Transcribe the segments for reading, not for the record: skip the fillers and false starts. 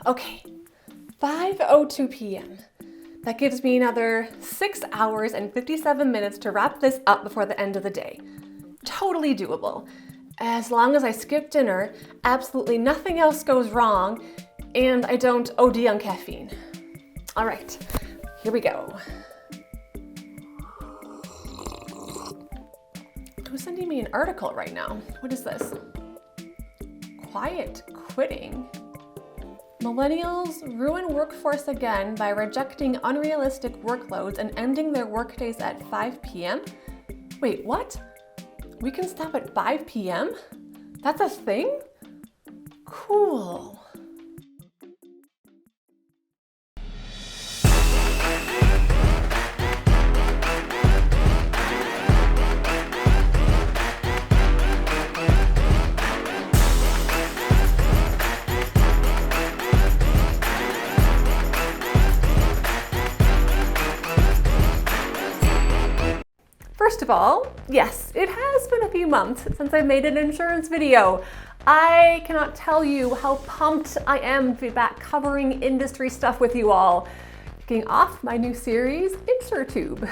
Okay, 5:02 p.m. That gives me another 6 hours and 57 minutes to wrap this up before the end of the day. Totally doable. As long as I skip dinner, absolutely nothing else goes wrong, and I don't OD on caffeine. All right, here we go. Who's sending me an article right now? What is this? Quiet quitting. Millennials ruin workforce again by rejecting unrealistic workloads and ending their workdays at 5 p.m.? Wait, what? We can stop at 5 p.m.? That's a thing? Cool. First of all, yes, it has been a few months since I made an insurance video. I cannot tell you how pumped I am to be back covering industry stuff with you all, kicking off my new series, InsureTube.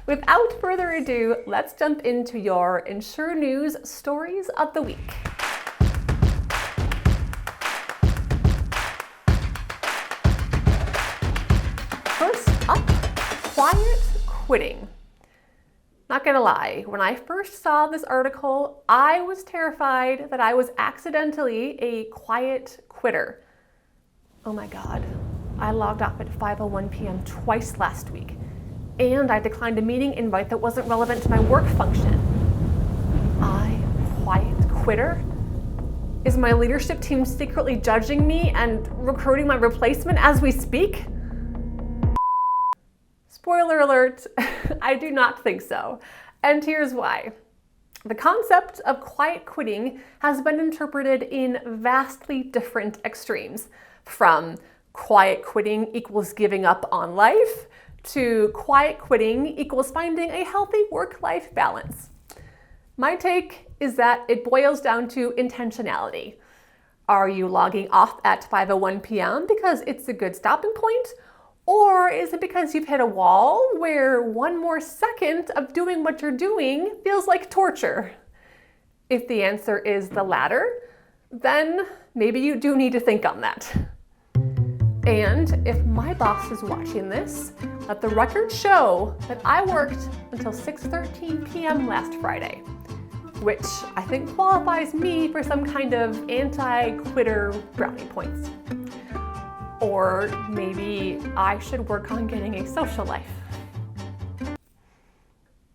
Without further ado, let's jump into your Insure News Stories of the Week. First up, quiet quitting. Not gonna lie, when I first saw this article, I was terrified that I was accidentally a quiet quitter. Oh my God, I logged off at 5:01 p.m. twice last week, and I declined a meeting invite that wasn't relevant to my work function. I quiet quitter? Is my leadership team secretly judging me and recruiting my replacement as we speak? Spoiler alert, I do not think so. And here's why. The concept of quiet quitting has been interpreted in vastly different extremes, from quiet quitting equals giving up on life to quiet quitting equals finding a healthy work-life balance. My take is that it boils down to intentionality. Are you logging off at 5:01 p.m. because it's a good stopping point? Or is it because you've hit a wall where one more second of doing what you're doing feels like torture? If the answer is the latter, then maybe you do need to think on that. And if my boss is watching this, let the record show that I worked until 6:13 p.m. last Friday, which I think qualifies me for some kind of anti-quitter brownie points. Or maybe I should work on getting a social life.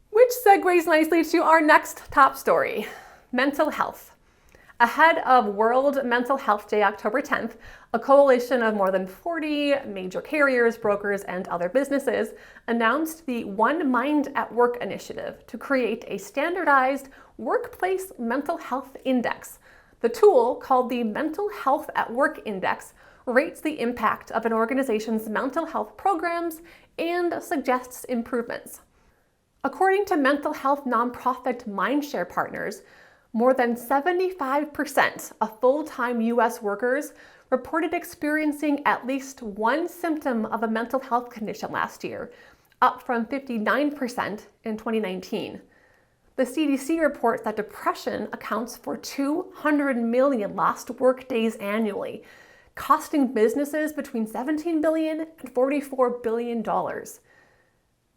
Which segues nicely to our next top story, mental health. Ahead of World Mental Health Day, October 10th, a coalition of more than 40 major carriers, brokers, and other businesses announced the One Mind at Work initiative to create a standardized workplace mental health index. The tool, called the Mental Health at Work Index, rates the impact of an organization's mental health programs and suggests improvements. According to mental health nonprofit Mindshare Partners, more than 75% of full-time U.S. workers reported experiencing at least one symptom of a mental health condition last year, up from 59% in 2019. The CDC reports that depression accounts for 200 million lost work days annually, costing businesses between $17 billion and $44 billion.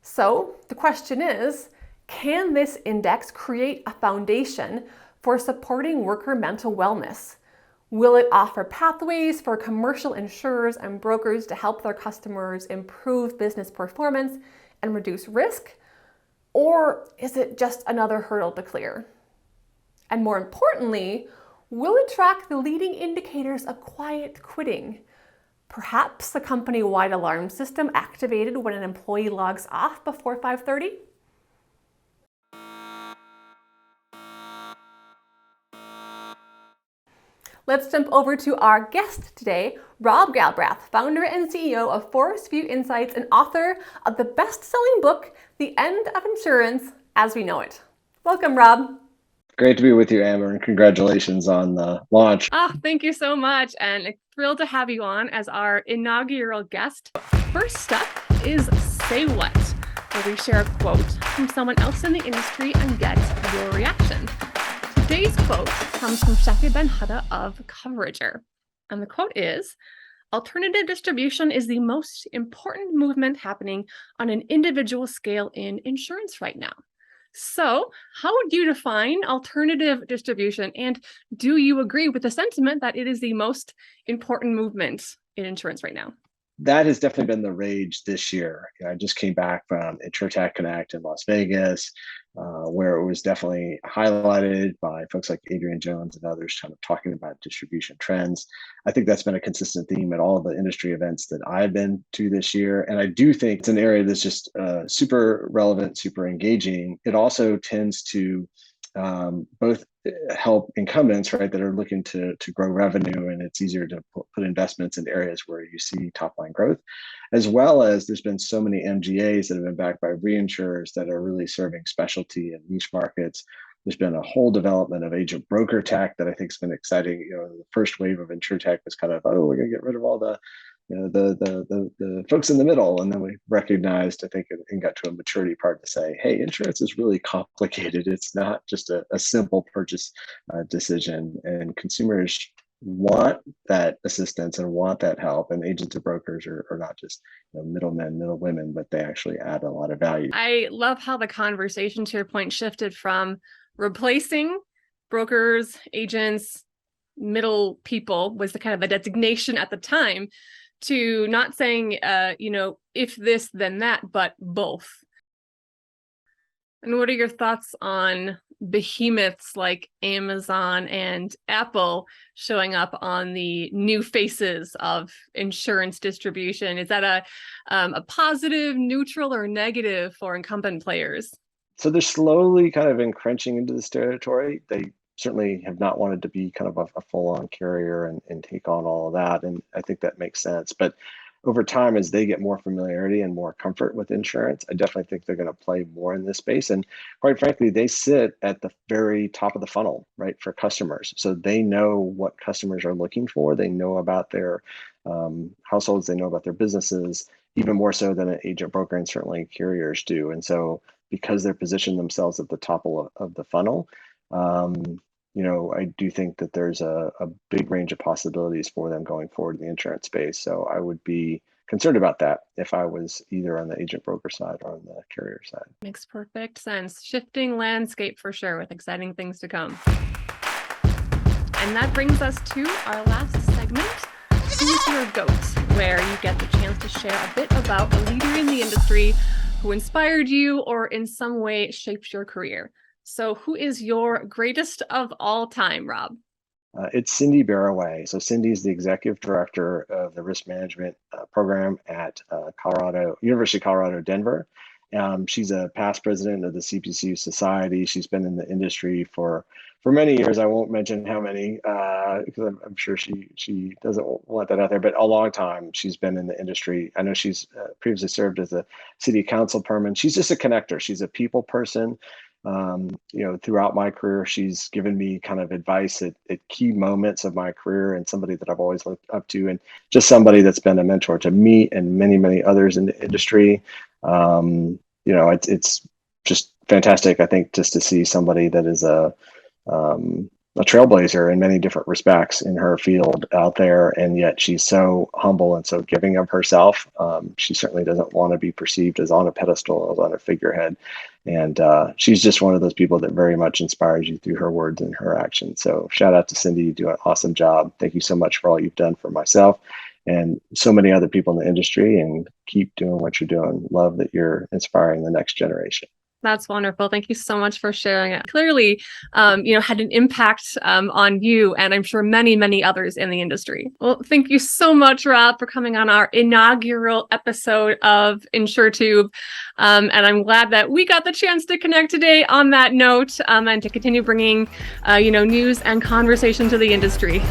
So the question is, can this index create a foundation for supporting worker mental wellness? Will it offer pathways for commercial insurers and brokers to help their customers improve business performance and reduce risk? Or is it just another hurdle to clear? And more importantly, will it track the leading indicators of quiet quitting? Perhaps the company-wide alarm system activated when an employee logs off before 5:30? Let's jump over to our guest today, Rob Galbraith, founder and CEO of Forest View Insights and author of the best-selling book, The End of Insurance as We Know It. Welcome, Rob. Great to be with you, Amber, and congratulations on the launch. Thank you so much, and thrilled to have you on as our inaugural guest. First step is Say What, where we share a quote from someone else in the industry and get your reaction. Today's quote comes from Shafi Ben-Hada of Coverager, and the quote is, "Alternative distribution is the most important movement happening on an individual scale in insurance right now." So, how would you define alternative distribution? And do you agree with the sentiment that it is the most important movement in insurance right now? That has definitely been the rage this year. I just came back from InsurTech Connect in Las Vegas, where it was definitely highlighted by folks like Adrian Jones and others kind of talking about distribution trends. I think that's been a consistent theme at all of the industry events that I've been to this year. And I do think it's an area that's just super relevant, super engaging. It also tends to both help incumbents, right, that are looking to grow revenue, and it's easier to put investments in areas where you see top line growth, as well as there's been so many MGAs that have been backed by reinsurers that are really serving specialty and niche markets. There's been a whole development of agent broker tech that I think has been exciting. The first wave of InsurTech was kind of, oh, we're going to get rid of all the the folks in the middle, and then we recognized, I think, and got to a maturity part to say, hey, insurance is really complicated. It's not just a simple purchase decision, and consumers want that assistance and want that help, and agents and brokers are not just middlemen, middle women, but they actually add a lot of value. I love how the conversation, to your point, shifted from replacing brokers, agents, middle people was the kind of the designation at the time, to not saying, if this, then that, but both. And what are your thoughts on behemoths like Amazon and Apple showing up on the new faces of insurance distribution? Is that a positive, neutral, or negative for incumbent players? So they're slowly kind of encroaching into this territory. They certainly have not wanted to be kind of a full-on carrier and take on all of that. And I think that makes sense. But over time, as they get more familiarity and more comfort with insurance, I definitely think they're going to play more in this space. And quite frankly, they sit at the very top of the funnel, right, for customers. So they know what customers are looking for. They know about their households. They know about their businesses, even more so than an agent broker and certainly carriers do. And so because they're positioned themselves at the top of the funnel, I do think that there's a big range of possibilities for them going forward in the insurance space. So I would be concerned about that if I was either on the agent broker side or on the carrier side. Makes perfect sense. Shifting landscape for sure, with exciting things to come. And that brings us to our last segment, Who's Your Goat, where you get the chance to share a bit about a leader in the industry who inspired you or in some way shaped your career. So who is your greatest of all time, Rob? It's Cindy Barraway. So Cindy is the executive director of the risk management program at University of Colorado, Denver. She's a past president of the CPCU Society. She's been in the industry for many years. I won't mention how many because I'm sure she doesn't want that out there, but a long time she's been in the industry. I know she's previously served as a city council perman. She's just a connector. She's a people person. Throughout my career, she's given me kind of advice at key moments of my career, and somebody that I've always looked up to, and just somebody that's been a mentor to me and many, many others in the industry. It's just fantastic, I think, just to see somebody that is a trailblazer in many different respects in her field out there, and yet she's so humble and so giving of herself. She certainly doesn't want to be perceived as on a pedestal, as on a figurehead, and she's just one of those people that very much inspires you through her words and her actions. So shout out to Cindy. You do an awesome job. Thank you so much for all you've done for myself and so many other people in the industry, and keep doing what you're doing. Love that you're inspiring the next generation. That's wonderful. Thank you so much for sharing it. Clearly, had an impact on you, and I'm sure many, many others in the industry. Well, thank you so much, Rob, for coming on our inaugural episode of InsureTube. And I'm glad that we got the chance to connect today on that note, and to continue bringing, news and conversation to the industry.